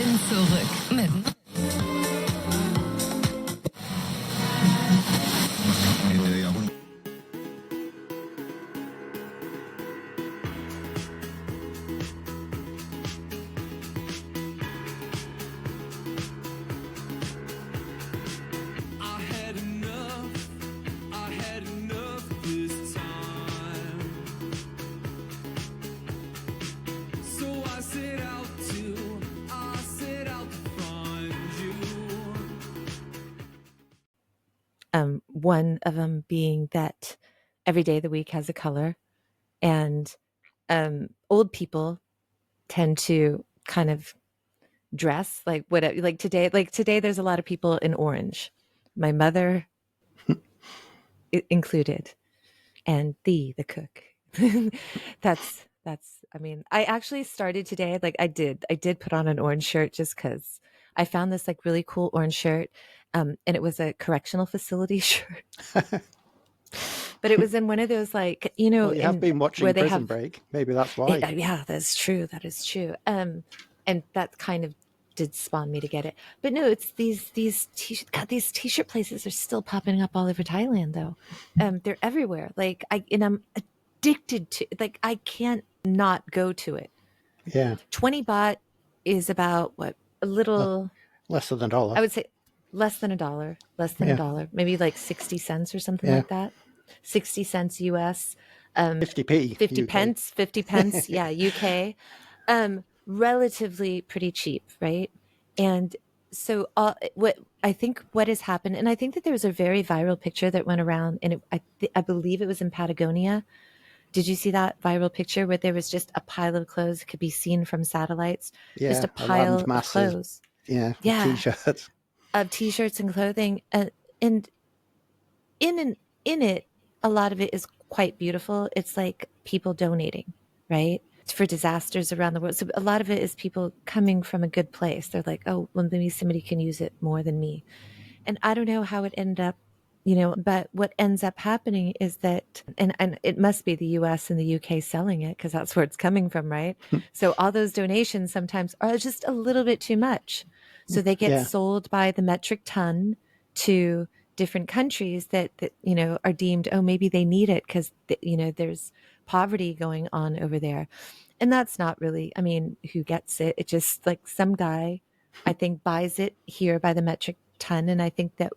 bin zurück mit one of them being that every day of the week has a color, and old people tend to kind of dress like whatever. Like today, there's a lot of people in orange. My mother included, and the cook. that's. I mean, I actually started today. Like I did put on an orange shirt just because I found this like really cool orange shirt, and it was a correctional facility shirt. But it was in one of those, like, you know, well, you have been watching where they Prison have, Break. Maybe that's why. Yeah, that's true. That is true. And that kind of did spawn me to get it. But no, it's these God, these t-shirt places are still popping up all over Thailand, though. They're everywhere. Like I'm addicted to. Like I can't not go to it. Yeah. 20 baht is about what? A little less than $1. I would say less than $1. Less than $1. Maybe like 60 cents or something like that. 60 cents US. 50p. 50 UK. pence. 50 pence. Yeah, UK. Relatively pretty cheap, right? And so what has happened, and I think that there was a very viral picture that went around, and I believe it was in Patagonia. Did you see that viral picture where there was just a pile of clothes, could be seen from satellites? Yeah, just a pile of clothes. Yeah, t-shirts. Of t-shirts and clothing. And in it, a lot of it is quite beautiful. It's like people donating, right? It's for disasters around the world. So a lot of it is people coming from a good place. They're like, oh, well, maybe somebody can use it more than me. And I don't know how it ended up, you know, but what ends up happening is that, and it must be the US and the UK selling it because that's where it's coming from, right? So all those donations sometimes are just a little bit too much. So they get sold by the metric ton to different countries that you know are deemed, oh, maybe they need it because you know there's poverty going on over there. And that's not really, I mean, who gets it? It just like some guy, I think, buys it here by the metric ton. And I think that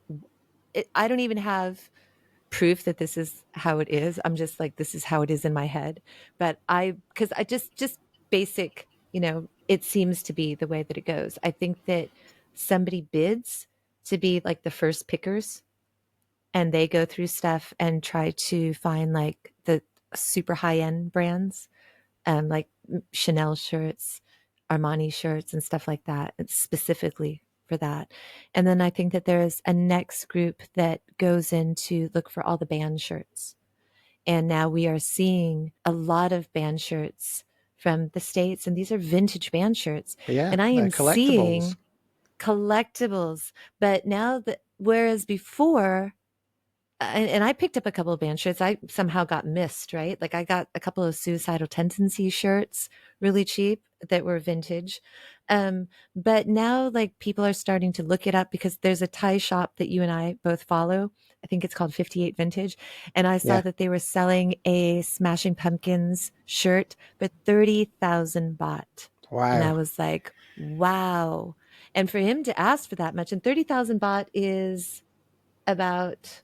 I don't even have proof that this is how it is. I'm just like, this is how it is in my head. But because I just basic, you know, it seems to be the way that it goes. I think that somebody bids to be like the first pickers, and they go through stuff and try to find like the super high end brands, like Chanel shirts, Armani shirts, and stuff like that. It's specifically for that. And then I think that there's a next group that goes in to look for all the band shirts. And now we are seeing a lot of band shirts from the States, and these are vintage band shirts. Yeah, and I am collectibles. seeing collectibles. But now that, whereas before, and I picked up a couple of band shirts, I somehow got missed, right? Like I got a couple of Suicidal Tendency shirts really cheap that were vintage. But now like people are starting to look it up because there's a Thai shop that you and I both follow. I think it's called 58 Vintage. And I saw that they were selling a Smashing Pumpkins shirt for 30,000 baht. Wow. And I was like, wow. And for him to ask for that much, and 30,000 baht is about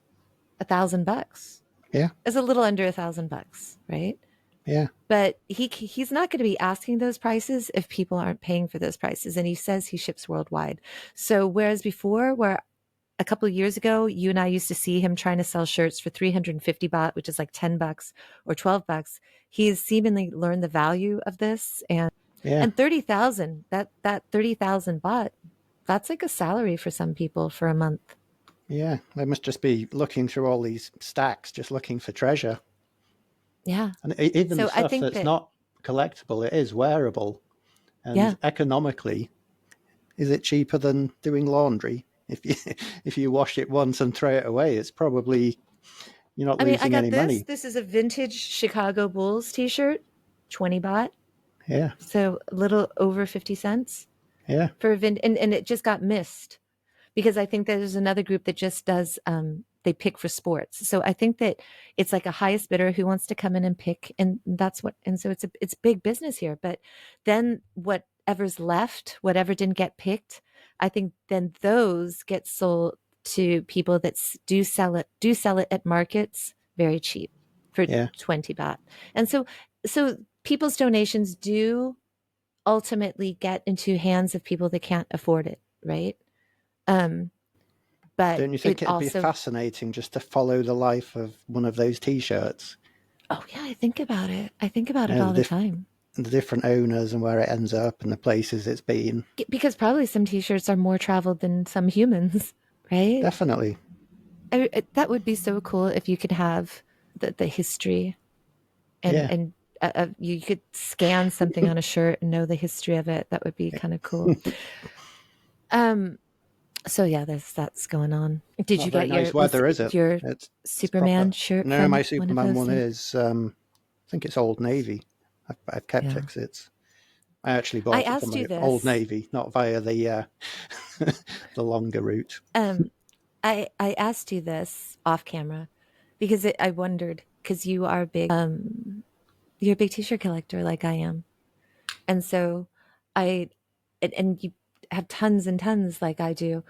$1,000. Yeah. It's a little under $1,000, right? Yeah. But he's not going to be asking those prices if people aren't paying for those prices. And he says he ships worldwide. So whereas before, where a couple of years ago, you and I used to see him trying to sell shirts for 350 baht, which is like $10 or $12, he's seemingly learned the value of this. And 30,000, that 30,000 baht, that's like a salary for some people for a month. Yeah, they must just be looking through all these stacks, just looking for treasure. Yeah. And even the stuff that's not collectible, it is wearable. And economically, is it cheaper than doing laundry? If you wash it once and throw it away, it's probably, you're not losing any money. This is a vintage Chicago Bulls t-shirt, 20 baht. Yeah. So a little over 50 cents. Yeah. for and it just got missed because I think there's another group that just does they pick for sports. So I think that it's like a highest bidder who wants to come in and pick, and that's what, and so it's big business here. But then whatever's left, whatever didn't get picked, I think then those get sold to people that do sell it at markets very cheap for Yeah. 20 baht. And so people's donations do ultimately get into hands of people that can't afford it, right? But Don't you think it it'd be also, fascinating just to follow the life of one of those T-shirts? oh yeah, I think about it. I think about You it know, all the time. the different owners and where it ends up and the places it's been. Because probably some t-shirts are more traveled than some humans, right? Definitely. That would be so cool if you could have the history and Yeah. you could scan something on a shirt and know the history of it. That would be kind of cool. Um, so yeah, that's going on. Did you Not very get nice weather, is it? your It's Superman proper. shirt No, my from one of Superman those one things? is, I think it's Old Navy. I've kept it Yeah. 'cause I actually I bought it from asked you Old this. Navy, not via the the longer route. Um, I asked you this off camera because I wondered because you're a big t-shirt collector like I am, and so I and you have tons and tons like I do,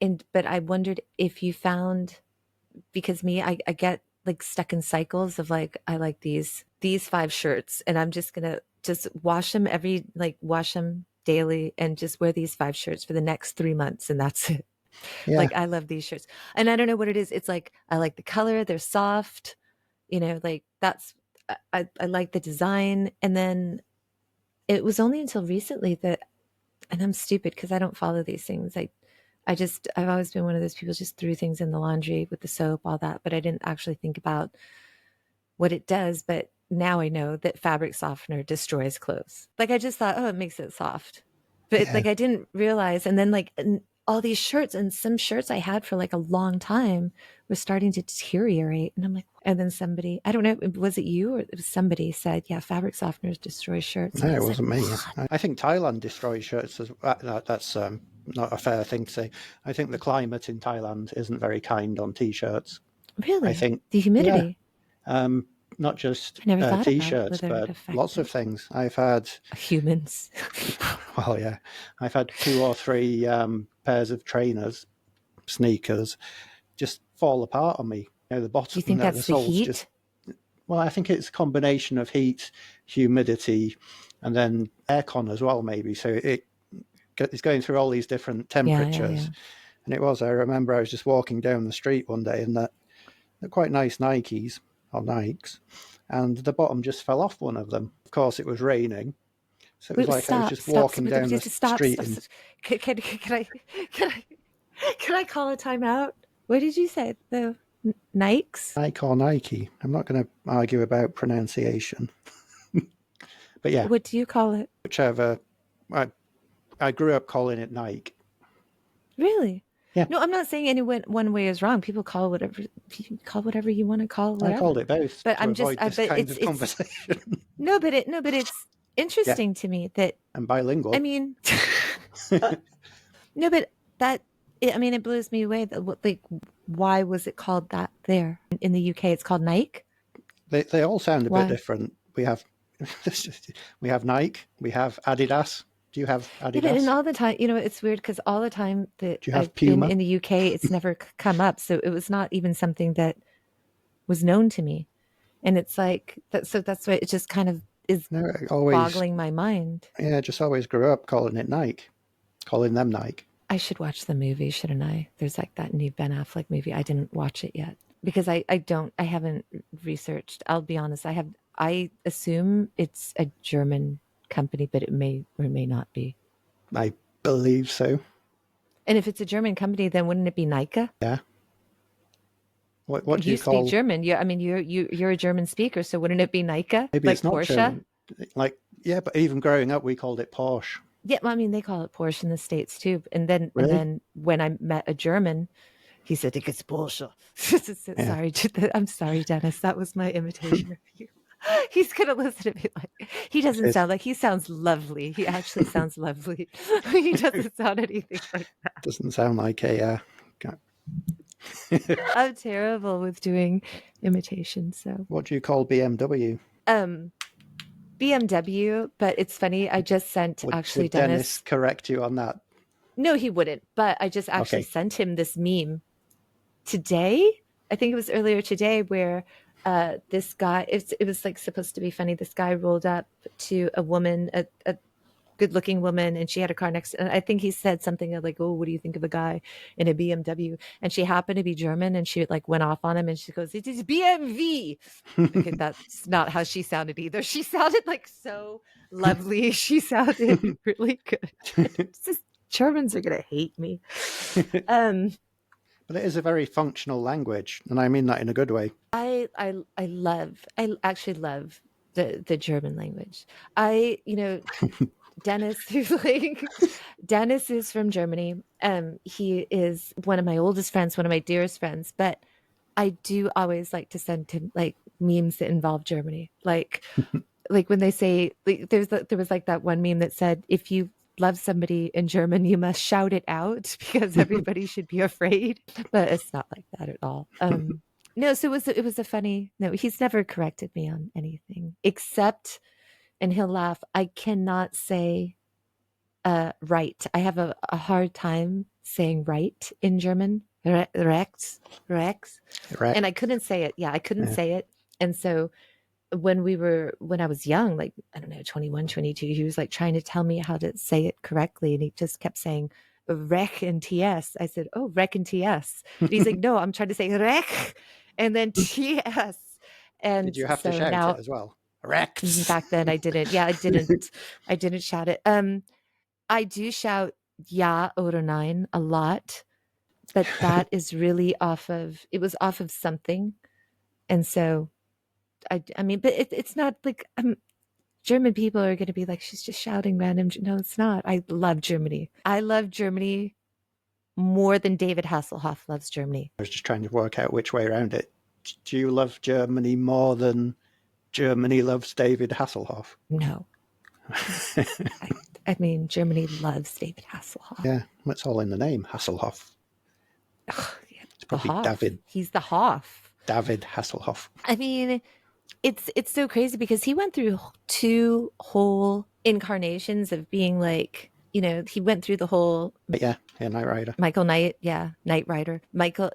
and but I wondered if you found, because I get like stuck in cycles of like I like these five shirts and I'm just gonna just wash them wash them daily and just wear these five shirts for the next 3 months and that's it. Yeah. Like I love these shirts. And I don't know what it is. It's like I like the color, they're soft, like that's I like the design. And then it was only until recently that, and I'm stupid because I don't follow these things. I've always been one of those people just threw things in the laundry with the soap, all that, but I didn't actually think about what it does. But now I know that fabric softener destroys clothes. Like I just thought, oh, it makes it soft. But Yeah. like I didn't realize. And then all these shirts and some shirts I had for like a long time was starting to deteriorate. And I'm like, and then somebody, I don't know, was it you or it was somebody said, yeah, fabric softeners destroy shirts. No, And I it was like, wasn't me. what? I think Thailand destroys shirts. That's not a fair thing to say. I think the climate in Thailand isn't very kind on T-shirts. I Really? think, The yeah, humidity? not just I never thought about T-shirts, whether it but lots of affected things. I've had, humans. well, yeah, I've had 2 or 3 pairs of trainers, sneakers, just fall apart on me. The Do you bottom, think the that's the soles just. heat? Well, I think it's a combination of heat, humidity, and then aircon as well, maybe. So it's going through all these different Yeah, yeah, yeah. temperatures. And I remember I was just walking down the street one day and they're quite nice Nikes or Nikes, and the bottom just fell off one of them. Of course, it was raining. So it was Wait, like I was stop, just stop, walking stop, down the stop, street stop, in stop. Can I, can I call a timeout? What did you say? The Nikes? Nike or Nike. I'm not going to argue about pronunciation. But yeah, What do you call it? whichever. I, I grew up calling it Nike. Really? Yeah, No, I'm not saying any one way is wrong. People call whatever you want to call I called whatever. it both But to I'm just, avoid this but kind of it's conversation. no, but it's Yeah, interesting to me that, I'm I bilingual. mean, no, but I mean, it blows me away that like, why was it called that there in the UK? It's called Nike. They all sound a bit Why? different. We have we have Nike, we have Adidas. Do you have Yeah, but in Adidas? all the time, it's weird because all the time that Do you have I've been Puma? in the UK, it's never come up. So it was not even something that was known to me. And it's like that. So that's why it just kind of is No, always. boggling my mind. Yeah, just always grew up calling it Nike, calling them Nike. I should watch the movie, shouldn't I? There's like that new Ben Affleck movie. I didn't watch it yet because I haven't researched. I'll be honest. I assume it's a German company, but it may or may not be. I believe so. And if it's a German company, then wouldn't it be Nike? Yeah. What do you You speak call? German. I mean, you're a German speaker, so wouldn't it be Nike? Maybe Like it's not Porsche? German. Like, yeah, but even growing up, we called it Porsche. Yeah, well, I mean, they call it Porsche in the States too. And then Really? when I met a German, he said it gets Porsche. Yeah. Sorry, I'm sorry, Dennis. That was my imitation of you. He's gonna listen to me like he doesn't sound like he sounds lovely. He actually sounds lovely. He doesn't sound anything like that. Doesn't sound like a. I'm terrible with doing imitations. So What do you call BMW? BMW, but it's funny. I just sent actually Would Dennis Dennis. correct you on that? No, he wouldn't. But I just actually sent him this meme today. I think it was earlier today where this guy, it was like supposed to be funny. This guy rolled up to a woman, a good looking woman, and she had a car next. And I think he said something like, "Oh, what do you think of a guy in a BMW?" And she happened to be German, and she like went off on him, and she goes, "It is BMW." Okay, that's not how she sounded either. She sounded like so lovely. She sounded really good. It's just, Germans are gonna hate me. But it is a very functional language, and I mean that in a good way. I actually love the German language. Dennis, Dennis is from Germany. He is one of my oldest friends, one of my dearest friends, but I do always like to send him like memes that involve Germany. Like when they say like, there was like that one meme that said, if you love somebody in German, you must shout it out because everybody should be afraid. But it's not like that at all. No, so it was a funny. No, he's never corrected me on anything except, and he'll laugh, I cannot say right. I have a hard time saying right in German. Rex, Rex. Right. And I couldn't say it. Yeah, I couldn't say it. And so when I was young, like, I don't know, 21, 22, he was like trying to tell me how to say it correctly. And he just kept saying rec and TS. I said, oh, rec and TS. And he's like, no, I'm trying to say rec and then TS. And did you have so to shout now, it as well? Rex. back then I didn't. Yeah, I didn't shout it. I do shout ja oder nein a lot, but that is really it was off of something. And so I mean, but it's not like German people are going to be like, she's just shouting random. No, it's not. I love Germany. I love Germany more than David Hasselhoff loves Germany. I was just trying to work out which way around it. Do you love Germany more than Germany loves David Hasselhoff? No. I mean, Germany loves David Hasselhoff. Yeah, that's all in the name, Hasselhoff. It's probably David. He's the Hoff. David Hasselhoff. I mean, it's so crazy because he went through 2 whole incarnations of being like, he went through the whole Yeah, Knight Rider. Michael Knight, Knight Rider. Michael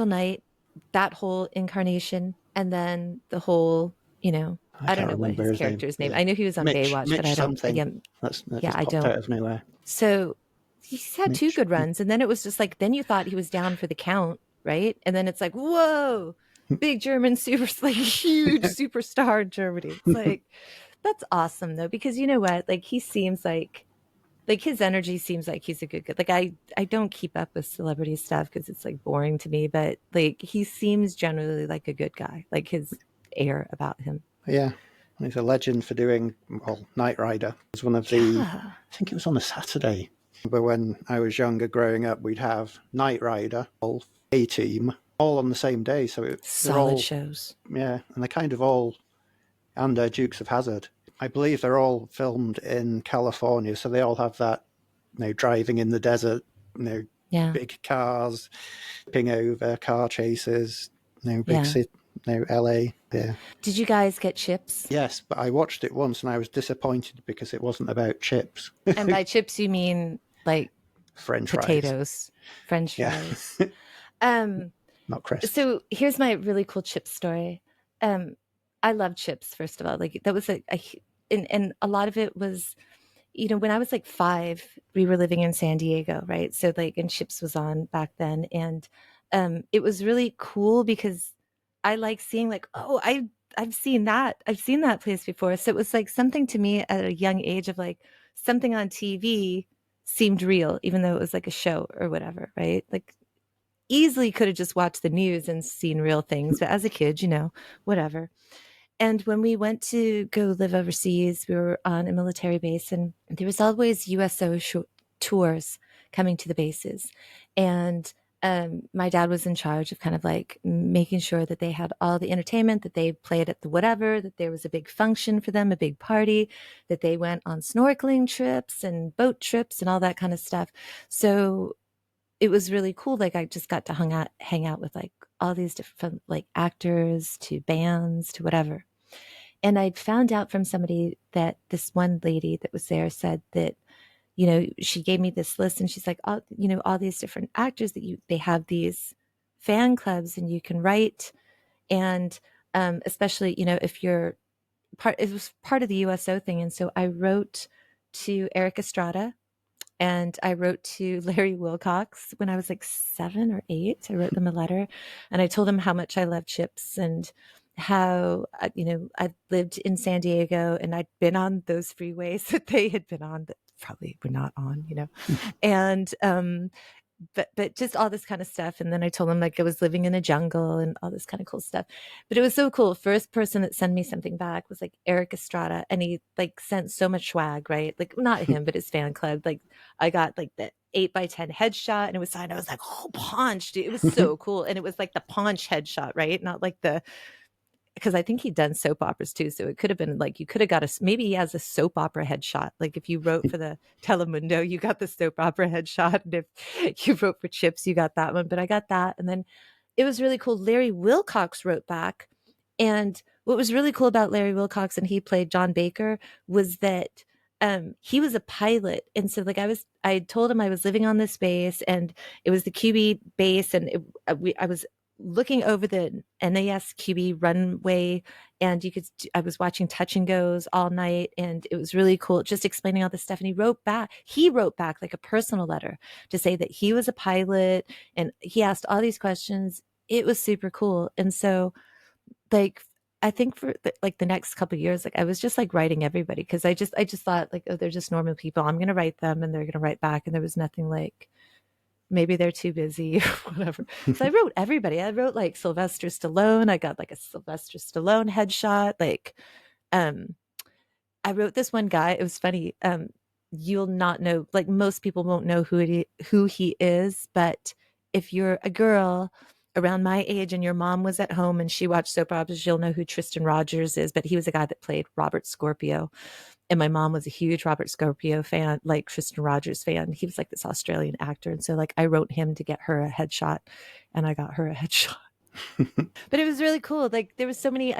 Knight, that whole incarnation, and then the whole, I don't know what his character's name. I knew he was on Baywatch, but I don't. Something. Again, that's I don't. Out of nowhere. So he's had 2 good runs, and then it was just like, then you thought he was down for the count, right? And then it's like, whoa, big German like huge superstar in Germany. It's like, that's awesome though, because you know what? Like he seems like his energy seems like he's a good. Like I don't keep up with celebrity stuff because it's like boring to me, but like he seems generally like a good guy. Like his air about him. Yeah, he's a legend for doing Knight Rider. It was one of the. I think it was on a Saturday. But when I was younger, growing up, we'd have Knight Rider, all A-Team, all on the same day. So solid shows. Yeah, and they're kind of all, and Dukes of Hazzard. I believe they're all filmed in California, so they all have that, driving in the desert, big cars, ping over, car chases, big city, LA. Yeah. Did you guys get chips? Yes, but I watched it once and I was disappointed because it wasn't about chips. And by chips, you mean like French potatoes, French fries. Not crisps. So here's my really cool chip story. I love chips, first of all. Like that was and a lot of it was, when I was like 5, we were living in San Diego, right? So like, and Chips was on back then. And it was really cool because I like seeing like, oh, I've seen that place before. So it was like something to me at a young age of like something on TV seemed real, even though it was like a show or whatever, right? Like easily could have just watched the news and seen real things. But as a kid, whatever. And when we went to go live overseas, we were on a military base and there was always USO tours coming to the bases. And my dad was in charge of kind of like making sure that they had all the entertainment, that they played at the whatever, that there was a big function for them, a big party, that they went on snorkeling trips and boat trips and all that kind of stuff. So it was really cool. Like I just got to hang out with like all these different like actors to bands to whatever. And I found out from somebody that this one lady that was there said that, she gave me this list and she's like, oh, all these different actors that they have these fan clubs and you can write. And especially, if you're it was part of the USO thing. And so I wrote to Eric Estrada and I wrote to Larry Wilcox when I was like 7 or 8. I wrote them a letter and I told them how much I love chips and how, I lived in San Diego and I'd been on those freeways that they had been on that probably were not on. And, but just all this kind of stuff. And then I told them like I was living in a jungle and all this kind of cool stuff. But it was so cool. First person that sent me something back was like Eric Estrada. And he like sent so much swag, right? Like not him, but his fan club. Like I got like the 8x10 headshot and it was signed. I was like, oh, Paunch, dude. It was so cool. And it was like the Paunch headshot, right? Not like because I think he'd done soap operas too. So it could have been like, you could have got maybe he has a soap opera headshot. Like if you wrote for the Telemundo, you got the soap opera headshot. And if you wrote for Chips, you got that one. But I got that. And then it was really cool. Larry Wilcox wrote back. And what was really cool about Larry Wilcox, and he played John Baker, was that he was a pilot. And so like I told him I was living on this base and it was the QB base. And I was looking over the NAS QB runway and I was watching touch and goes all night and it was really cool just explaining all this stuff. And he wrote back like a personal letter to say that he was a pilot and he asked all these questions. It was super cool. And so like, I think for like the next couple of years, like I was just like writing everybody because I just thought like, oh, they're just normal people. I'm going to write them and they're going to write back. And there was nothing like, maybe they're too busy or whatever. So I wrote everybody. I wrote like Sylvester Stallone. I got like a Sylvester Stallone headshot. Like, I wrote this one guy. It was funny. You'll not know, like most people won't know who he is, but if you're a girl around my age and your mom was at home and she watched soap operas, you'll know who Tristan Rogers is, but he was a guy that played Robert Scorpio. And my mom was a huge Robert Scorpio fan, like Tristan Rogers fan. He was like this Australian actor. And so like I wrote him to get her a headshot and I got her a headshot. But it was really cool. Like there was so many,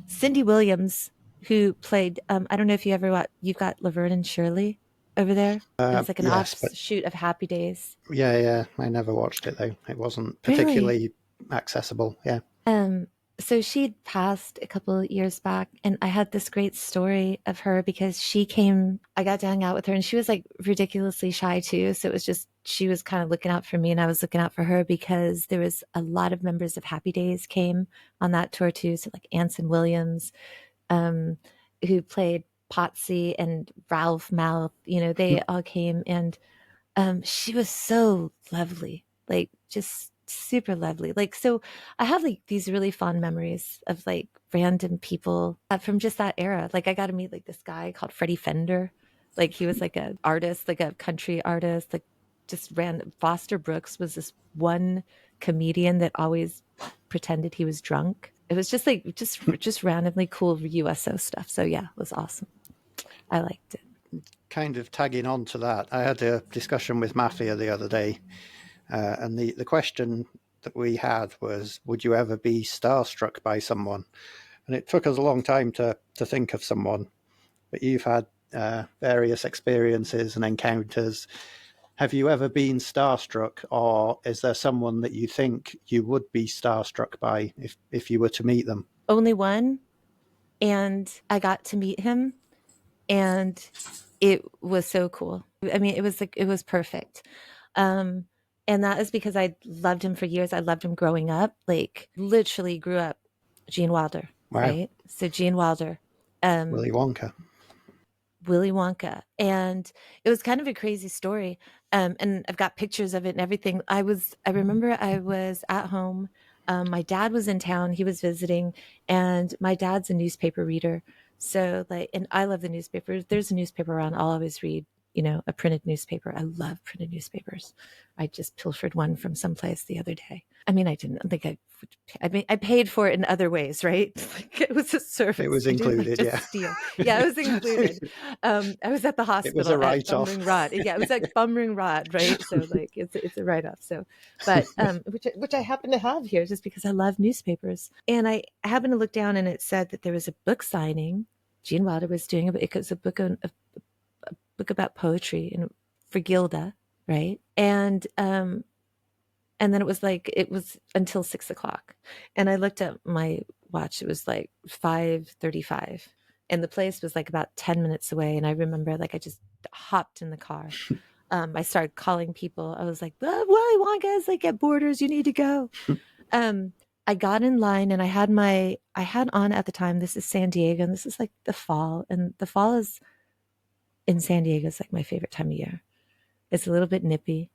Cindy Williams, who played, I don't know if you've got Laverne and Shirley over there. It was like an offshoot of Happy Days. Yeah. I never watched it though. It wasn't particularly accessible. Yeah. So she'd passed a couple of years back and I had this great story of her because I got to hang out with her and she was like ridiculously shy too. So it was just, she was kind of looking out for me and I was looking out for her because there was a lot of members of Happy Days came on that tour too. So like Anson Williams, who played Potsy and Ralph Mouth, they all came and she was so lovely, like just super lovely. Like, so I have like these really fond memories of like random people from just that era. Like I got to meet like this guy called Freddie Fender. Like he was like an artist, like a country artist, like just ran. Foster Brooks was this one comedian that always pretended he was drunk. It was just like, just randomly cool USO stuff. So yeah, it was awesome. I liked it. Kind of tagging on to that, I had a discussion with Mafia the other day, and the question that we had was, would you ever be starstruck by someone? And it took us a long time to think of someone, but you've had various experiences and encounters. Have you ever been starstruck, or is there someone that you think you would be starstruck by if you were to meet them? Only one, and I got to meet him, and it was so cool. I mean, it was perfect. And that is because I loved him for years. I loved him growing up, like literally grew up Gene Wilder, Wow. Right? So Gene Wilder, Willy Wonka. And it was kind of a crazy story. And I've got pictures of it and everything. I remember I was at home. My dad was in town. He was visiting, and my dad's a newspaper reader. So like, and I love the newspaper. There's a newspaper around. I'll always read a printed newspaper. I love printed newspapers. I just pilfered one from someplace the other day. I mean, I didn't think I paid for it in other ways, right? Like it was a It service. was I didn't like included, just yeah. steal. Yeah, it was included. I was at the It was hospital a at write-off. Bummering Rod. Yeah, it was like Bummering Rod, right? So like it's a write-off. So, but which I happen to have here just because I love newspapers. And I happened to look down and it said that there was a book signing. Gene Wilder was doing it was a book about poetry and for Gilda, right? And then it was until 6 o'clock. And I looked at my watch. It was like 5:35. And the place was like about 10 minutes away. And I remember like I just hopped in the car. I started calling people. I was like, oh, Willy Wonka is like at Borders. You need to go. I got in line and I had on at the time, this is San Diego and this is like the fall. And the fall is in San Diego is like my favorite time of year. It's a little bit nippy,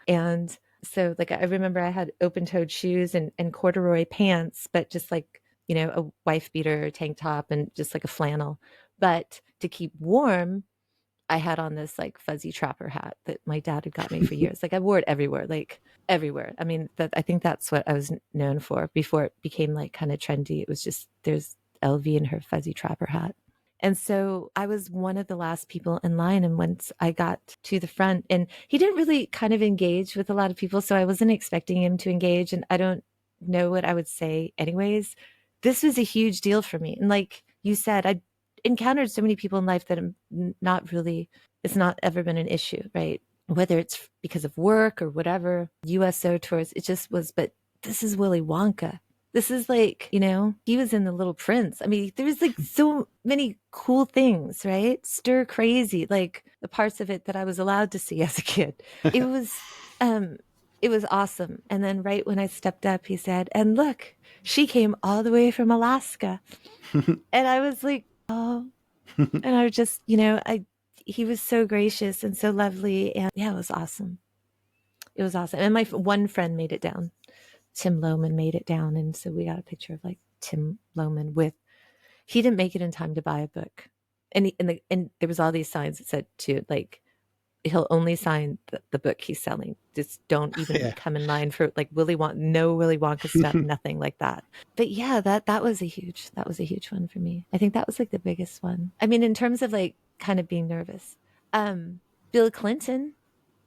and so like I remember I had open-toed shoes and corduroy pants, but just like, a wife beater tank top and just like a flannel. But to keep warm, I had on this like fuzzy trapper hat that my dad had got me for years. Like I wore it everywhere, like everywhere. I mean, I think that's what I was known for before it became like kind of trendy. It was just there's LV in her fuzzy trapper hat. And so I was one of the last people in line. And once I got to the front, and he didn't really kind of engage with a lot of people, so I wasn't expecting him to engage. And I don't know what I would say anyways. This was a huge deal for me. And like you said, I encountered so many people in life that I'm not really, it's not ever been an issue, right? Whether it's because of work or whatever, USO tours, it just was, but this is Willy Wonka. This is like, he was in The Little Prince. I mean, there's like so many cool things, right? Stir crazy, like the parts of it that I was allowed to see as a kid. It was, it was awesome. And then right when I stepped up, he said, and look, she came all the way from Alaska. And I was like, oh, and I was just, he was so gracious and so lovely. And yeah, it was awesome. It was awesome. And my one friend made it down. Tim Lohman made it down. And so we got a picture of like Tim Lohman he didn't make it in time to buy a book. And there was all these signs that said to like, he'll only sign the book he's selling. Just don't even come in line for like no Willy Wonka stuff, nothing like that. But yeah, that was a huge one for me. I think that was like the biggest one. I mean, in terms of like kind of being nervous. Bill Clinton,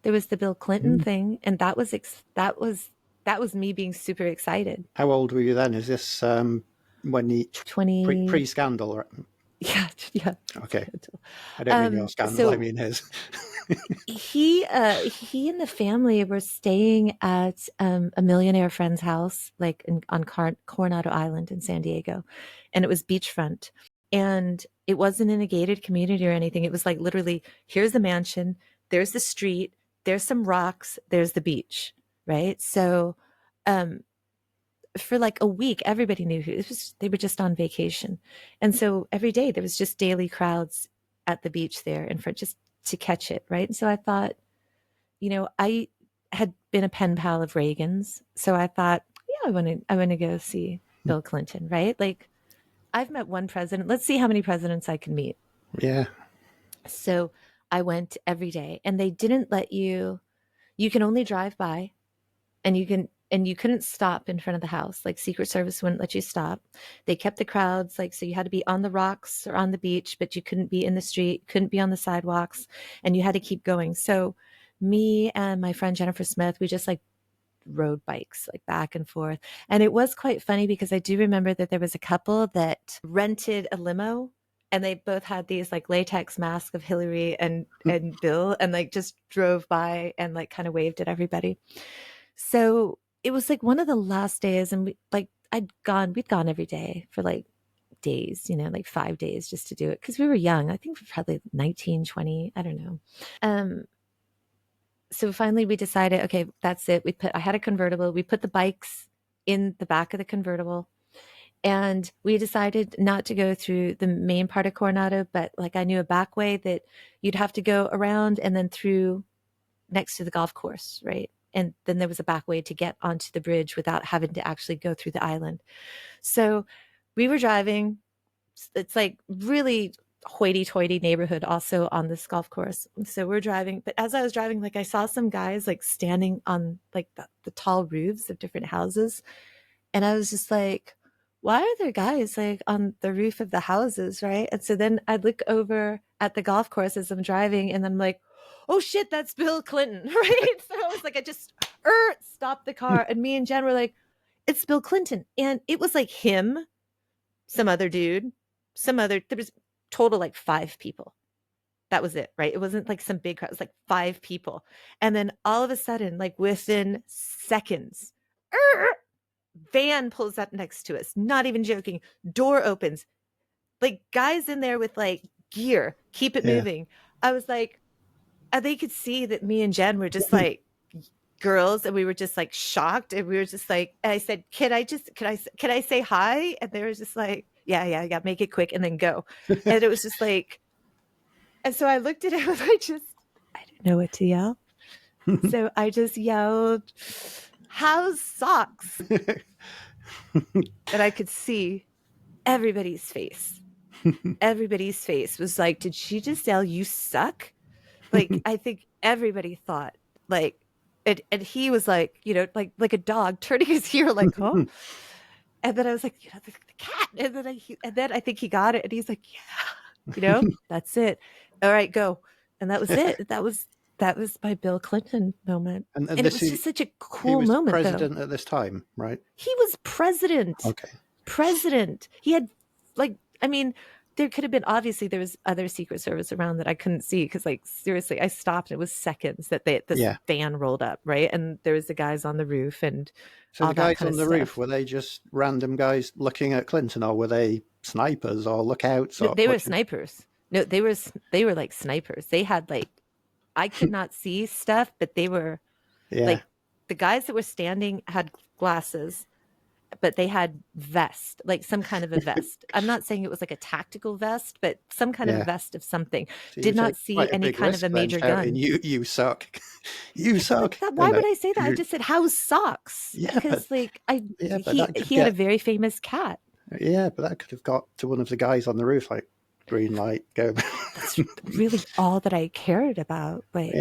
there was the Bill Clinton thing, and that was me being super excited. How old were you then? Is this when he 20 pre-scandal? Right? Yeah. Okay. I don't mean your scandal. I mean his. he and the family were staying at a millionaire friend's house, like on Coronado Island in San Diego, and it was beachfront. And it wasn't in a gated community or anything. It was like literally, here's the mansion, there's the street, there's some rocks, there's the beach, right? So for like a week, everybody knew they were just on vacation. And so every day there was just daily crowds at the beach there in front just to catch it, right? And so I thought, I had been a pen pal of Reagan's. So I thought, yeah, I want to go see Bill Clinton, right? Like I've met one president. Let's see how many presidents I can meet. Yeah. So I went every day, and they didn't let you can only drive by, and you couldn't stop in front of the house. Like Secret Service wouldn't let you stop. They kept the crowds, like, so you had to be on the rocks or on the beach, but you couldn't be in the street, couldn't be on the sidewalks, and you had to keep going. So me and my friend Jennifer Smith, we just like rode bikes like back and forth. And it was quite funny because I do remember that there was a couple that rented a limo, and they both had these like latex masks of Hillary and Bill, and like just drove by and like kind of waved at everybody. So it was like one of the last days, and we'd gone every day for like days, like 5 days just to do it. Cause we were young. I think we were probably 19, 20. I don't know. So finally we decided, okay, that's it. I had a convertible. We put the bikes in the back of the convertible, and we decided not to go through the main part of Coronado, but like I knew a back way that you'd have to go around and then through next to the golf course. Right. And then there was a back way to get onto the bridge without having to actually go through the island. So we were driving. It's like really hoity-toity neighborhood also on this golf course. So we're driving, but as I was driving, like I saw some guys like standing on like the tall roofs of different houses. And I was just like, why are there guys like on the roof of the houses, right? And so then I'd look over at the golf course as I'm driving, and I'm like, oh shit, that's Bill Clinton, right? So I was like, I just stopped the car, and me and Jen were like, it's Bill Clinton. And it was like him, some other dude, there was total like 5 people. That was it, right? It wasn't like some big crowd. It was like 5 people. And then all of a sudden, like within seconds, van pulls up next to us. Not even joking. Door opens. Like guys in there with like gear, keep it moving. I was like, they could see that me and Jen were just like girls, and we were just like shocked, and we were just like, and I said, can I say hi? And they were just like, yeah, make it quick and then go. And it was just like, and so I looked at him and I didn't know what to yell. So I just yelled, how's socks? And I could see everybody's face. Everybody's face was like, did she just yell, you suck? Like, I think everybody thought like, and he was like, you know, like a dog turning his ear like, huh? And then I was like, you know, the cat. And then I think he got it, and he's like, yeah, you know, that's it. All right, go. And that was it. That was my Bill Clinton moment. And it was just such a cool moment. He was president at this time, right? He was president. Okay. President. He had like, I mean, there could have been, obviously there was other Secret Service around that I couldn't see, because like seriously, I stopped and it was seconds that this van rolled up, right? And there was the guys on the roof, and so the guys on the roof, were they just random guys looking at Clinton, or were they snipers or lookouts? No, they were snipers. No, they were like snipers. They had like, I could not see stuff, but they were like, the guys that were standing had glasses, but they had vest, like some kind of a vest. I'm not saying it was like a tactical vest, but some kind of a vest of something. So did not see any kind of a major gun. You suck. You suck. Why would I say that? I just said, how's socks? Yeah, because like he had a very famous cat. Yeah, but that could have got to one of the guys on the roof, like, green light, go. That's really all that I cared about. Like,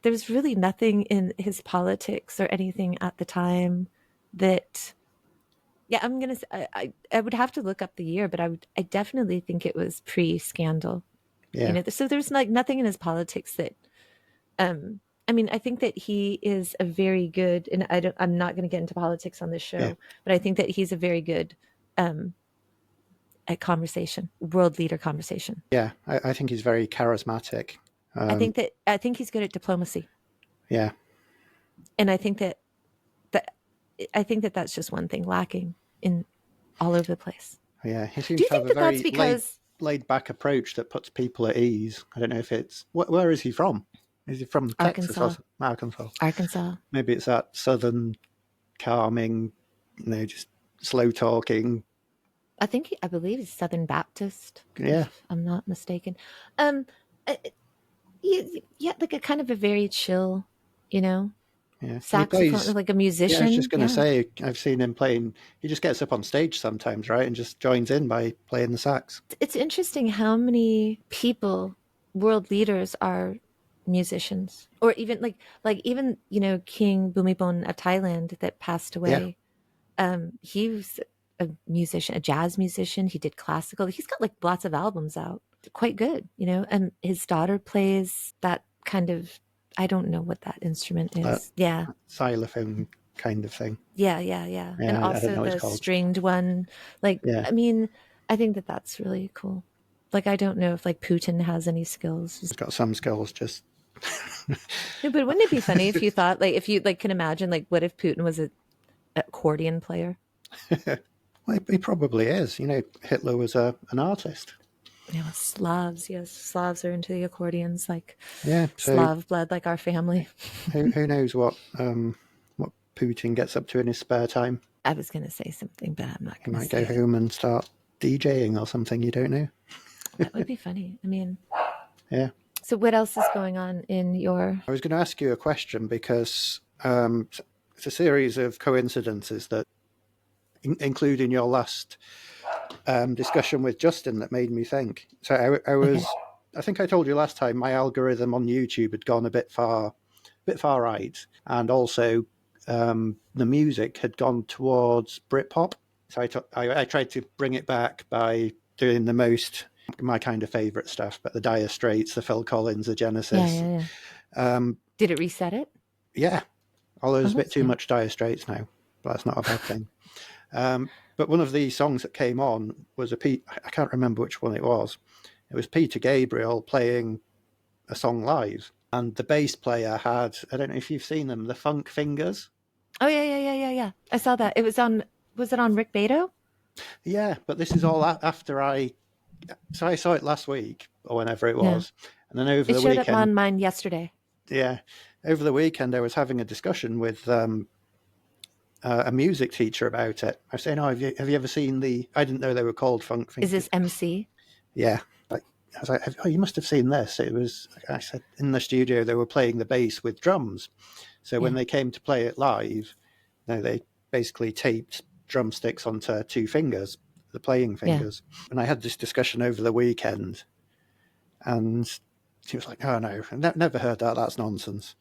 there was really nothing in his politics or anything at the time that. Yeah, I'm gonna. I would have to look up the year, but I definitely think it was pre-scandal. Yeah. You know, so there's like nothing in his politics that. I mean, I think that he is a very good, and I'm not going to get into politics on this show, but I think that he's a very good, at conversation, world leader conversation. Yeah, I think he's very charismatic. I think he's good at diplomacy. Yeah, and I think that that's just one thing lacking in all over the place. Yeah, he seems to have a very laid back approach that puts people at ease. I don't know if it's where is he from? Is he from Arkansas? Texas? Arkansas. Maybe it's that southern, calming, just slow talking. I believe he's Southern Baptist. Yeah, if I'm not mistaken. Yeah, like a kind of a very chill, you know. Yeah, saxophone, like a musician. Yeah, I was just going to say, I've seen him playing. He just gets up on stage sometimes, right, and just joins in by playing the sax. It's interesting how many people, world leaders, are musicians, or even like even King Bhumibol of Thailand that passed away. He was a musician, a jazz musician. He did classical. He's got like lots of albums out, quite good, and his daughter plays that kind of. I don't know what that instrument is. Xylophone kind of thing. Yeah. And also the stringed one. Like, I mean, I think that that's really cool. Like, I don't know if like Putin has any skills. He's got some skills, just. No, but wouldn't it be funny if you thought, like, if you like can imagine, like, what if Putin was an accordion player? Well, he probably is. Hitler was an artist. Slavs. Yes, Slavs are into the accordions, like so Slav blood, like our family. who knows what Putin gets up to in his spare time? I was going to say something, but I'm not going to. He might go home and start DJing or something. You don't know. That would be funny. I mean, yeah. So what else is going on in your? I was going to ask you a question because it's a series of coincidences that include in your last discussion with Justin that made me think. So I was, I think I told you last time, my algorithm on YouTube had gone a bit far right, and also the music had gone towards Britpop. So I tried to bring it back by doing my kind of favorite stuff, but the Dire Straits, the Phil Collins, the Genesis. Yeah. Did it reset it? Yeah, although there's a bit too much Dire Straits now, but that's not a bad thing. But one of the songs that came on was I can't remember which one it was. It was Peter Gabriel playing a song live, and the bass player had, I don't know if you've seen them, the Funk Fingers. Oh yeah. I saw that. Was it on Rick Beto? Yeah, but this is all after I saw it last week or whenever it was, and then over the weekend. It showed up on mine yesterday. Yeah, over the weekend I was having a discussion with a music teacher about it. I was saying, "Oh, have you ever seen the?" I didn't know they were called Funk Fingers. Is this MC? Yeah, I was like, "Oh, you must have seen this." It was. I said in the studio they were playing the bass with drums, so when they came to play it live, they basically taped drumsticks onto two fingers, the playing fingers. And I had this discussion over the weekend, and she was like, "Oh no, I've never heard that. That's nonsense."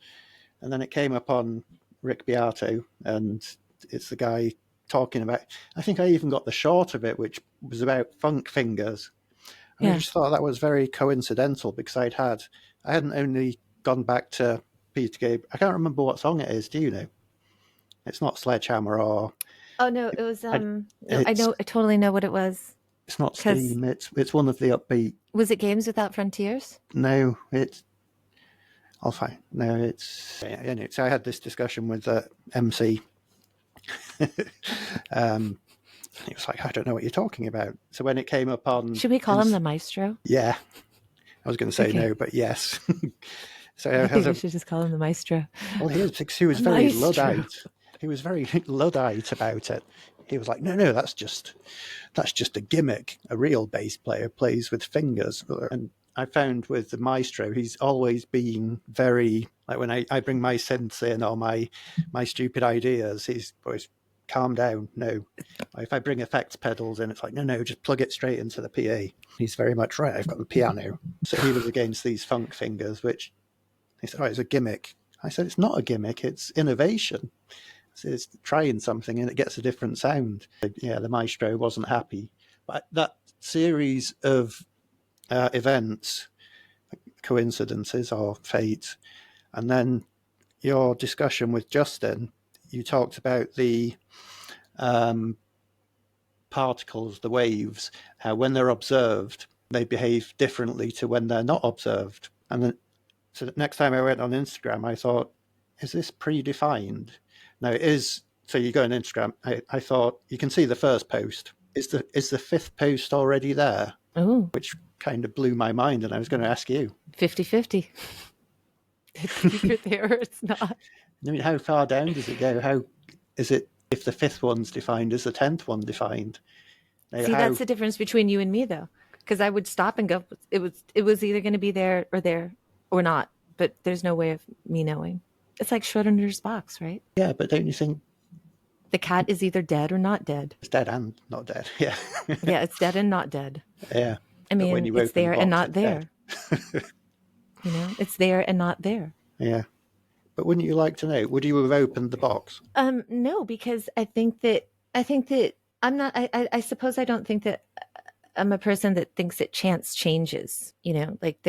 And then it came up on Rick Beato, and it's the guy talking about. I think I even got the short of it, which was about Funk Fingers. And I just thought that was very coincidental because I hadn't only gone back to Peter Gabriel. I can't remember what song it is. Do you know? It's not Sledgehammer or. Oh no, it was. I totally know what it was. It's not Steam. It's one of the upbeat. Was it Games Without Frontiers? No, it's. I'll find. No, it's. Anyway, so I had this discussion with the MC. He was like, "I don't know what you're talking about." So when it came up on, should we call him the maestro? Yeah, I was going to say no, but yes. So I think we should just call him the maestro. Well, he was very Luddite. He was very Luddite about it. He was like, "No, that's just a gimmick. A real bass player plays with fingers." And I found with the maestro, he's always been very, like when I bring my synths in or my stupid ideas, he's always, "Calm down, no." If I bring effects pedals in, it's like, no, just plug it straight into the PA. He's very much, right, I've got the piano. So he was against these Funk Fingers, which he said, it's a gimmick. I said, it's not a gimmick, it's innovation. It's trying something and it gets a different sound. Yeah, the maestro wasn't happy. But that series of events, coincidences or fate, and then your discussion with Justin, you talked about the particles, the waves, how when they're observed, they behave differently to when they're not observed. And then, so the next time I went on Instagram, I thought, is this predefined? No, it is. So you go on Instagram, I thought, you can see the first post. Is the fifth post already there? Oh. Which kind of blew my mind, and I was going to ask you. 50-50. It's either there or it's not. I mean, how far down does it go? How is it, if the fifth one's defined, is the 10th one defined? Now, that's the difference between you and me, though, because I would stop and go, it was either going to be there or not, but there's no way of me knowing. It's like Schrodinger's box, right? Yeah, but don't you think the cat is either dead or not dead? It's dead and not dead. Yeah. Yeah, it's dead and not dead. Yeah. I mean, it's there and not there. You know, it's there and not there. Yeah. But wouldn't you like to know? Would you have opened the box? No, because I think that I'm not. I suppose I don't think that I'm a person that thinks that chance changes. You know, like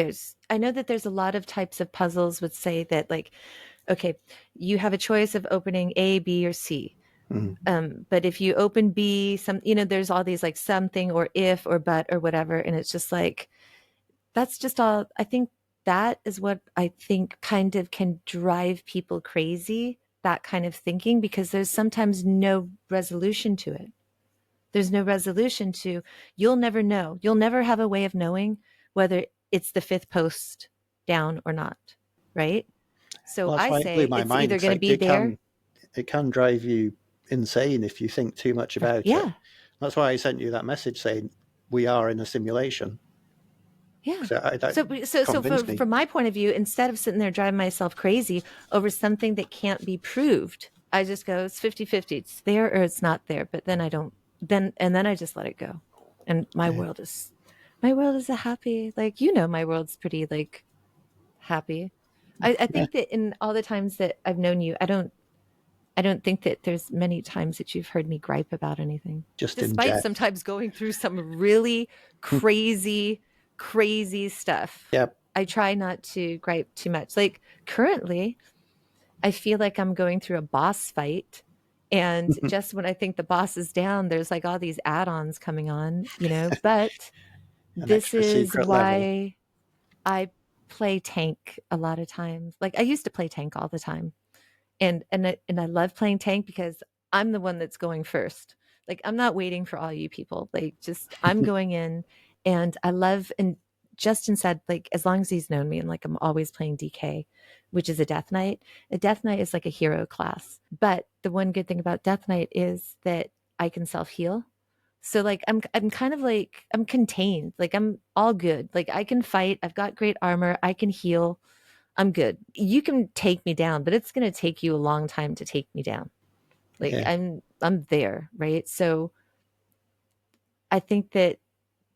I know that there's a lot of types of puzzles would say that, like, okay, you have a choice of opening A, B, or C. Mm-hmm. But if you open B, there's all these like something or if or but or whatever, and it's just like, that's just all. I think that is what I think kind of can drive people crazy, that kind of thinking, because there's sometimes no resolution to it. There's no resolution to, you'll never know. You'll never have a way of knowing whether it's the fifth post down or not, right? So I say it's either going to be there. It can drive you insane if you think too much about it. That's why I sent you that message saying we are in a simulation. Yeah. So from my point of view, instead of sitting there driving myself crazy over something that can't be proved, I just go, it's 50-50. It's there or it's not there. But then I don't. Then I just let it go. And Yeah. my world is a happy, like, you know, my world's pretty like happy. I Yeah. think that in all the times that I've known you, I don't think that there's many times that you've heard me gripe about anything. Just Despite inject. sometimes going through some really crazy, crazy stuff. Yep. I try not to gripe too much. Like currently, I feel like I'm going through a boss fight. And just when I think the boss is down, there's like all these add-ons coming on, you know, but An this extra is secret level. why I play tank a lot of times. Like I used to play tank all the time. And I love playing tank because I'm the one that's going first. Like I'm not waiting for all you people. Like just I'm going in and I love and Justin said like as long as he's known me and like I'm always playing DK, which is a death knight. A death knight is like a hero class. But the one good thing about death knight is that I can self-heal. So like I'm kind of like I'm contained. Like I'm all good. Like I can fight. I've got great armor. I can heal. I'm good. You can take me down, but it's going to take you a long time to take me down. Like Yeah. I'm there, right? So I think that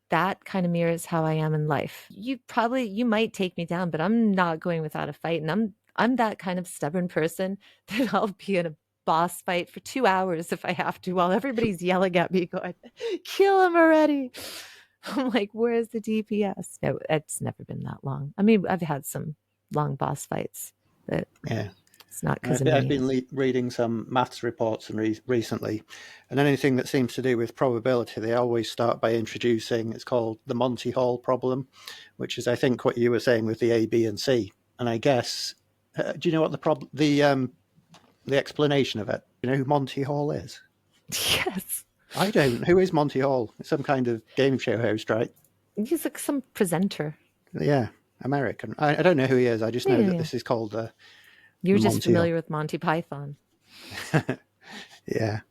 that kind of mirrors how I am in life. You might take me down, but I'm not going without a fight and I'm that kind of stubborn person that I'll be in a boss fight for 2 hours if I have to while everybody's yelling at me going, "Kill him already." I'm like, "Where's the DPS?" No, it's never been that long. I mean, I've had some long boss fights, but Yeah. it's not because of I've me. been reading some maths reports and recently, and anything that seems to do with probability, they always start by introducing. It's called the Monty Hall problem, which is, I think, what you were saying with the A, B, and C. And I guess, do you know what the explanation of it? Do you know who Monty Hall is? Yes. I don't. Who is Monty Hall? Some kind of game show host, right? He's like some presenter. Yeah, American. I don't know who he is. I just Yeah, know yeah, that yeah. this is called You're just Monty Hall. familiar with Monty Python. Yeah.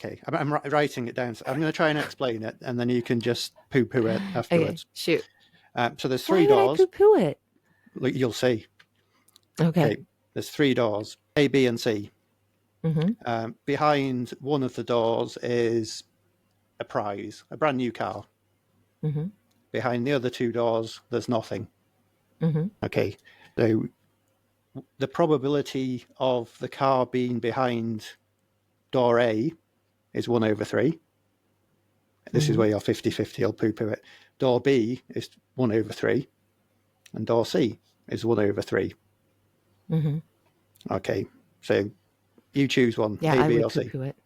Okay. I'm writing it down. So I'm going to try and explain it, and then you can just poo-poo it Okay, afterwards. shoot. So there's Why three would I doors. poo-poo it? You'll see. Okay. Okay. There's three doors: A, B, and C. Mm-hmm. Behind one of the doors is a prize, a brand new car. Mm-hmm. Behind the other two doors, there's nothing. Mm-hmm. Okay. So the probability of the car being behind door A is 1/3. This is Mm-hmm. where you're 50-50, I'll poo-poo it. Door B is 1/3, and door C is 1/3. Mm-hmm. Okay, so you choose one, Yeah, A, I B, would or C. poo-poo it.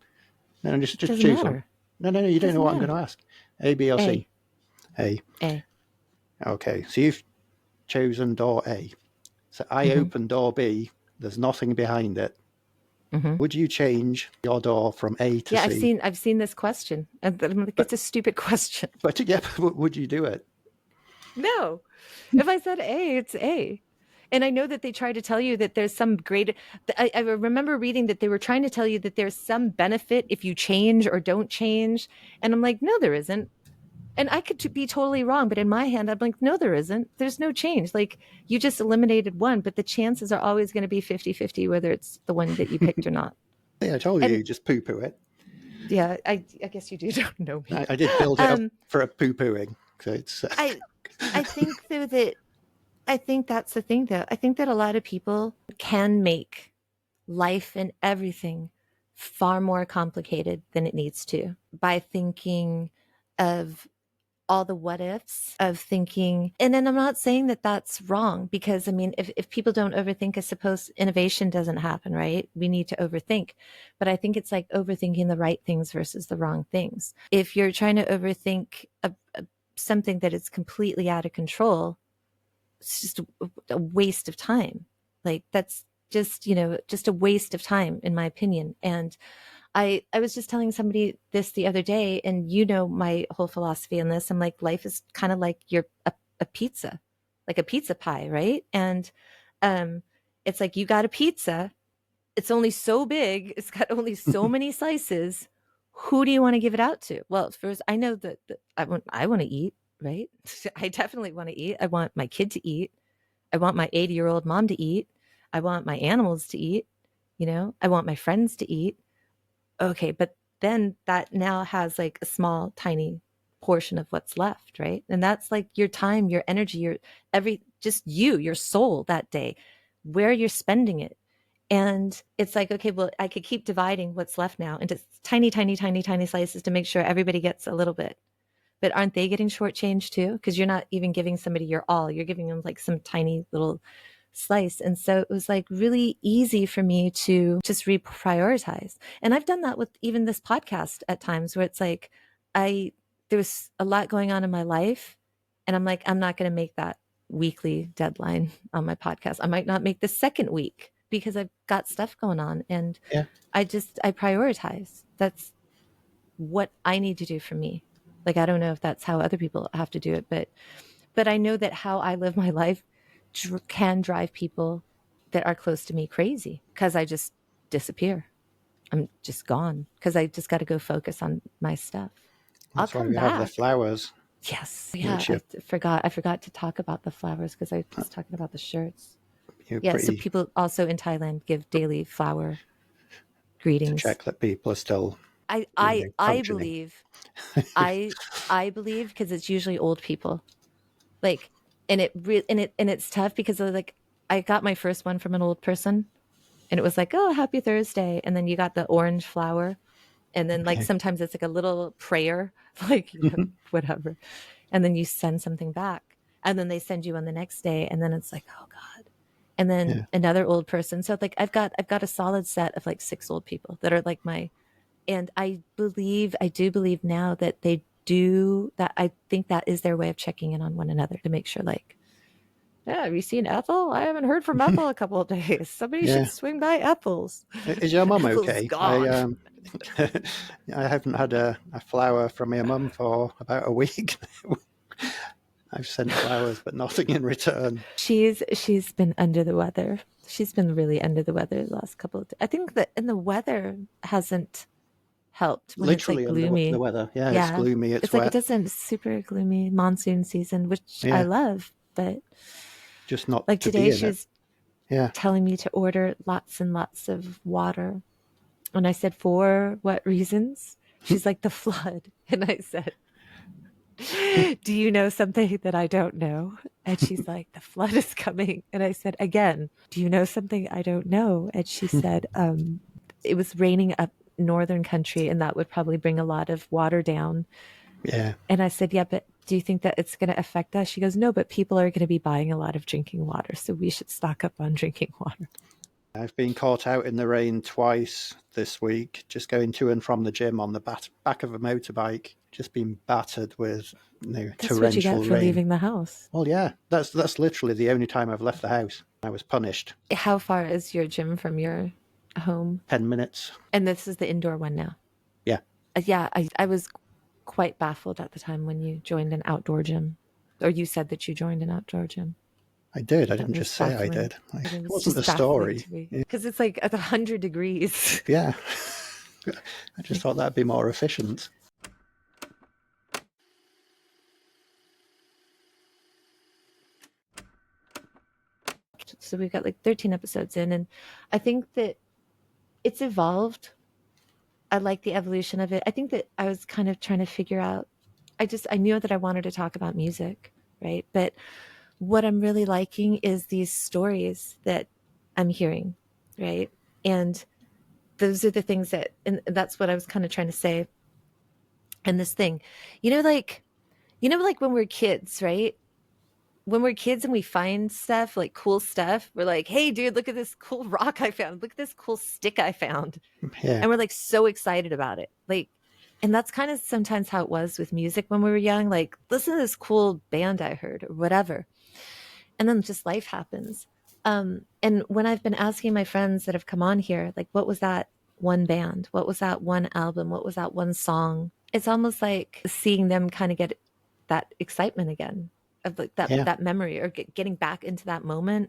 No, just Doesn't choose one. matter. No, you don't know Doesn't what I'm going matter. to ask. A, B, or A. C? A. A. Okay, so you've chosen door A. So I Mm-hmm. open door B, there's nothing behind it. Mm-hmm. Would you change your door from A to Yeah, C? I've seen this question. And I'm like, But it's a stupid question. yeah, would you do it? No. If I said A, it's A. And I know that they try to tell you that there's some great. I remember reading that they were trying to tell you that there's some benefit if you change or don't change. And I'm like, no, there isn't. And I could be totally wrong, but in my hand, I'm like, no, there isn't. There's no change. Like you just eliminated one, but the chances are always going to be 50-50, whether it's the one that you picked or not. Yeah, I told And you, just poo-poo it. yeah, I guess you do don't know me. I did build it up Um, for a poo-pooing, so it's. I I think though that I think that's the thing though. I think that a lot of people can make life and everything far more complicated than it needs to by thinking of all the what ifs of thinking. And then I'm not saying that that's wrong because I mean, if people don't overthink, I suppose innovation doesn't happen, right? We need to overthink. But I think it's like overthinking the right things versus the wrong things. If you're trying to overthink something that is completely out of control, it's just a waste of time. Like that's just, you know, just a waste of time in my opinion. And I was just telling somebody this the other day, and you know my whole philosophy on this. I'm like, life is kind of like a pizza, like a pizza pie, right? And um, it's like you got a pizza. It's only so big. It's got only so many slices. Who do you want to give it out to? Well, first, I know that I want to eat, right? I definitely want to eat. I want my kid to eat. I want my 80-year-old mom to eat. I want my animals to eat. You know, I want my friends to eat. Okay, but then that now has like a small, tiny portion of what's left, right? And that's like your time, your energy, just your soul that day, where you're spending it. And it's like, okay, well, I could keep dividing what's left now into tiny, tiny, tiny, tiny slices to make sure everybody gets a little bit. But aren't they getting shortchanged too? Because you're not even giving somebody your all. You're giving them like some tiny little slice. And so it was like really easy for me to just reprioritize. And I've done that with even this podcast at times where it's like, there was a lot going on in my life. And I'm like, I'm not going to make that weekly deadline on my podcast. I might not make the second week because I've got stuff going on. And yeah. I prioritize. That's what I need to do for me. Like, I don't know if that's how other people have to do it, but I know that how I live my life can drive people that are close to me crazy because I just disappear. I'm just gone because I just got to go focus on my stuff. That's I'll why come we have the back. flowers. Yes. Yeah. I forgot to talk about the flowers because I was talking about the shirts. Yeah. So people also in Thailand give daily flower greetings to check that people are still I believe I believe because it's usually old people. Like, and it's tough because like I got my first one from an old person and it was like, oh, happy Thursday. And then you got the orange flower. And then like sometimes it's like a little prayer, like, whatever. And then you send something back. And then they send you one the next day. And then it's like, oh God. And then another old person. So like I've got a solid set of like 6 old people that are like and I do believe now that they do that. I think that is their way of checking in on one another to make sure, like, yeah, have you seen Ethel? I haven't heard from Ethel a couple of days. Somebody should swing by Ethel's. Is your mum Ethel's okay? gone. I haven't had a flower from your mum for about a week. I've sent flowers, but nothing in return. She's been under the weather. She's been really under the weather the last couple of days. I think that and the weather hasn't helped when Literally it's like gloomy. The weather. Yeah, it's gloomy. It's wet. Like it doesn't super gloomy monsoon season, which I love, but just not like to today be in she was telling me to order lots and lots of water. And I said, for what reasons? She's like, the flood. And I said, do you know something that I don't know? And she's like, the flood is coming. And I said, again, do you know something I don't know? And she said, it was raining up northern country and that would probably bring a lot of water down. Yeah. And I said, yeah, but do you think that it's going to affect us? She goes, no, but people are going to be buying a lot of drinking water. So we should stock up on drinking water. I've been caught out in the rain twice this week, just going to and from the gym on the back of a motorbike, just been battered with That's torrential what you get for rain. leaving the house. Well, yeah, that's literally the only time I've left the house. I was punished. How far is your gym from your home? 10 minutes. And this is the indoor one now? Yeah. Yeah, I was quite baffled at the time when you joined an outdoor gym. Or you said that you joined an outdoor gym. I did. I didn't just say I did. It wasn't the story. Because it's like at 100 degrees. Yeah. I just thought that'd be more efficient. So we've got like 13 episodes in, and I think that it's evolved. I like the evolution of it. I think that I was kind of trying to figure out, I knew that I wanted to talk about music, right? But what I'm really liking is these stories that I'm hearing, right? And those are the things and that's what I was kind of trying to say. And this thing, like when we're kids, right? When we're kids and we find stuff, like cool stuff, we're like, hey, dude, look at this cool rock I found. Look at this cool stick I found. Yeah. And we're like so excited about it. Like, and that's kind of sometimes how it was with music when we were young. Like, listen to this cool band I heard or whatever. And then just life happens. And when I've been asking my friends that have come on here, like, what was that one band? What was that one album? What was that one song? It's almost like seeing them kind of get that excitement again of like that memory or getting back into that moment.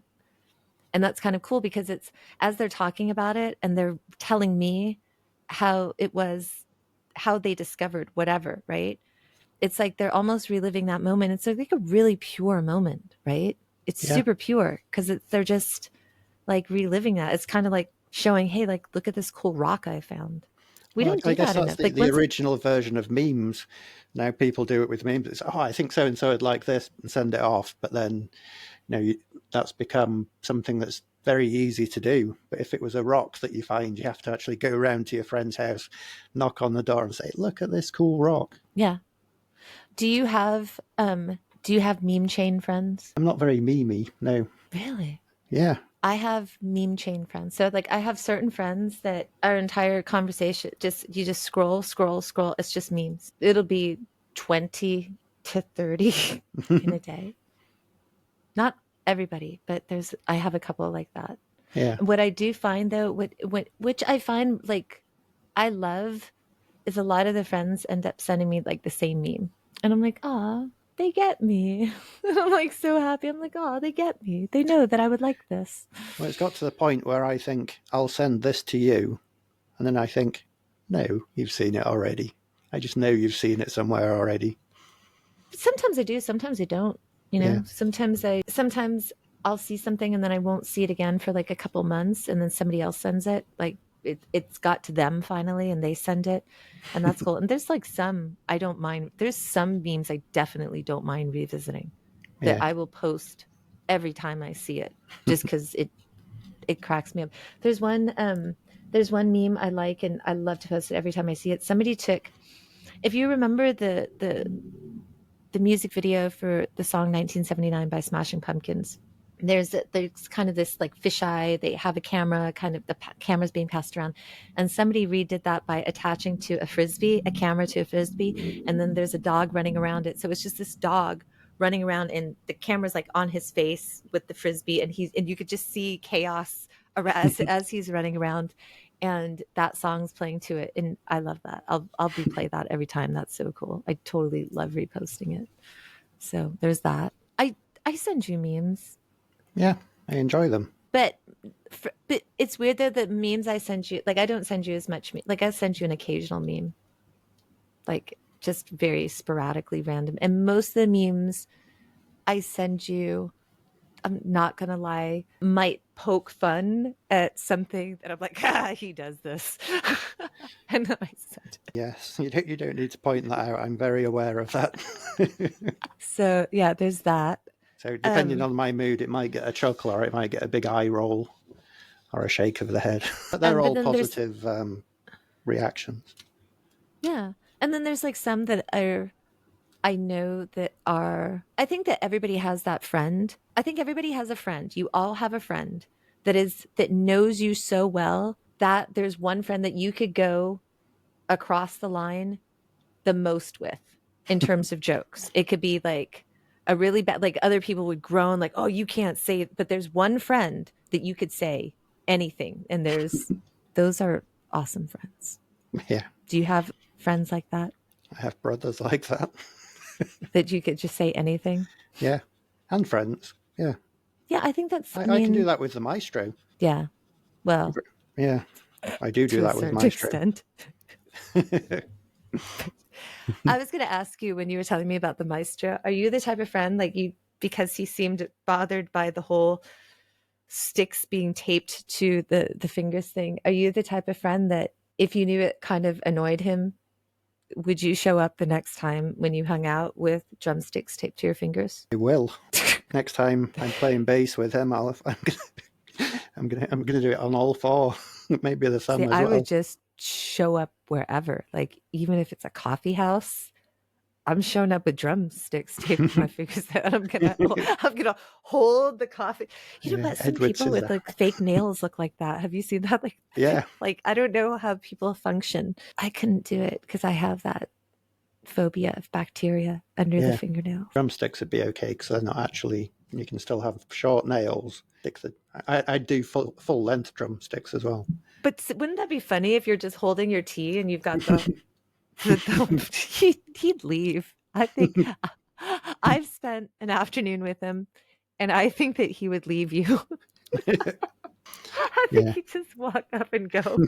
And that's kind of cool because it's as they're talking about it and they're telling me how it was, how they discovered whatever, right? It's like they're almost reliving that moment. It's like a really pure moment, right? It's super pure because they're just like reliving that. It's kind of like showing, hey, like, look at this cool rock I found. We Well, don't I do guess that that's enough. Like the once, original version of memes. Now people do it with memes. It's, oh, I think so and so would like this, and send it off. But then, that's become something that's very easy to do. But if it was a rock that you find, you have to actually go around to your friend's house, knock on the door, and say, "Look at this cool rock." yeah. Do you have meme chain friends? I'm not very memey. No. Really? Yeah. I have meme chain friends. So like I have certain friends that our entire conversation just you just scroll, scroll, scroll. It's just memes. It'll be 20 to 30 in a day. Not everybody, but I have a couple like that. Yeah. What I do find though, which I find like I love is a lot of the friends end up sending me like the same meme. And I'm like, "Ah, they get me." And I'm like so happy. I'm like, "Oh, they get me. They know that I would like this." Well, it's got to the point where I think I'll send this to you, and then I think, no, you've seen it already. I just know you've seen it somewhere already. Sometimes I do, sometimes I don't. You Yeah. know, sometimes I'll see something and then I won't see it again for like a couple months, and then somebody else sends it. Like it's got to them finally, and they send it, and that's cool. And there's like some I don't mind. There's some memes I definitely don't mind revisiting that Yeah. I will post every time I see it, just because it cracks me up. There's one meme I like and I love to post it every time I see it. Somebody took, if you remember the music video for the song 1979 by Smashing Pumpkins. There's kind of this like fisheye. They have a camera, kind of camera's being passed around, and somebody redid that by attaching to a camera to a frisbee, and then there's a dog running around it. So it's just this dog running around, and the camera's like on his face with the frisbee, and you could just see chaos as he's running around, and that song's playing to it, and I love that. I'll replay that every time. That's so cool. I totally love reposting it. So there's that. I send you memes, Yeah. I enjoy them. but but it's weird though that memes I send you, like I don't send you as much like I send you an occasional meme, like just very sporadically random, and most of the memes I send you, I'm not gonna lie, might poke fun at something that I'm like, he does this. And then I send it. Yes. You don't need to point that out. I'm very aware of that. So yeah, there's that. So depending Um, on my mood, it might get a chuckle or it might get a big eye roll or a shake of the head. But they're and but all then there's positive reactions. yeah, and then there's like some that are I know that are, I think that everybody has that friend. I think everybody has a friend. You all have a friend that knows you so well that there's one friend that you could go across the line the most with in terms of jokes. It could be like a really bad, like other people would groan, like, oh, you can't say it. But there's one friend that you could say anything. And those are awesome friends. Yeah. Do you have friends like that? I have brothers like that. That you could just say anything? Yeah. And friends. Yeah. Yeah, I think that's, I I can do mean, that with the maestro. yeah, well, Yeah. I do to a that with certain maestro. extent. I was going to ask you when you were telling me about the maestro, are you the type of friend like you, because he seemed bothered by the whole sticks being taped to the fingers thing, are you the type of friend that if you knew it kind of annoyed him, would you show up the next time when you hung out with drumsticks taped to your fingers? I will. Next time I'm playing bass with him, I'm gonna do it on all four. Maybe the See, thumb as I would well. just show up wherever, like even if it's a coffee house, I'm showing up with drumsticks taped to my fingers, and I'm gonna hold the coffee. You know Yeah, what? Some Edward people with Scissor. like fake nails look like that. Have you seen that? Like, Yeah, like I don't know how people function. I couldn't do it because I have that phobia of bacteria under the yeah. fingernail. Drumsticks would be okay because they're not actually. You can still have short nails. I do full length drumsticks as well. But wouldn't that be funny if you're just holding your tea and you've got he'd leave. I think I've spent an afternoon with him, and I think that he would leave you. I think Yeah. he'd just walk up and go.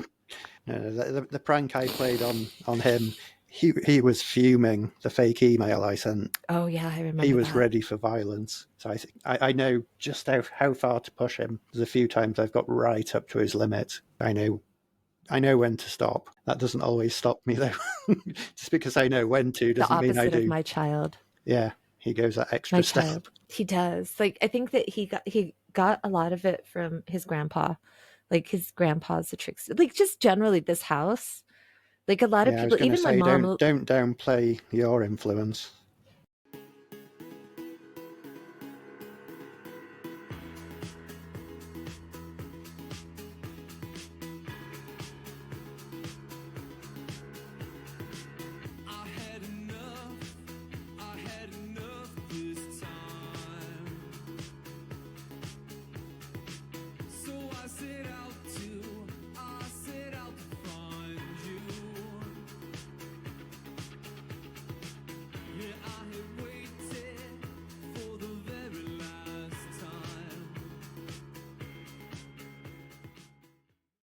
The prank I played on him, he was fuming. The fake email I sent, Oh yeah, I he remember was that. ready for violence. So I know just how far to push him. There's a few times I've got right up to his limit. I know I know when to stop. That doesn't always stop me though. Just because I know when to The doesn't mean I opposite of do. my child. Yeah, he goes that My extra step. child. He does. Like I think that he got a lot of it from his grandpa. Like his grandpa's a trickster. Like just generally this house. Like a lot of Yeah, I was people, going to even my say, mom. don't downplay your influence.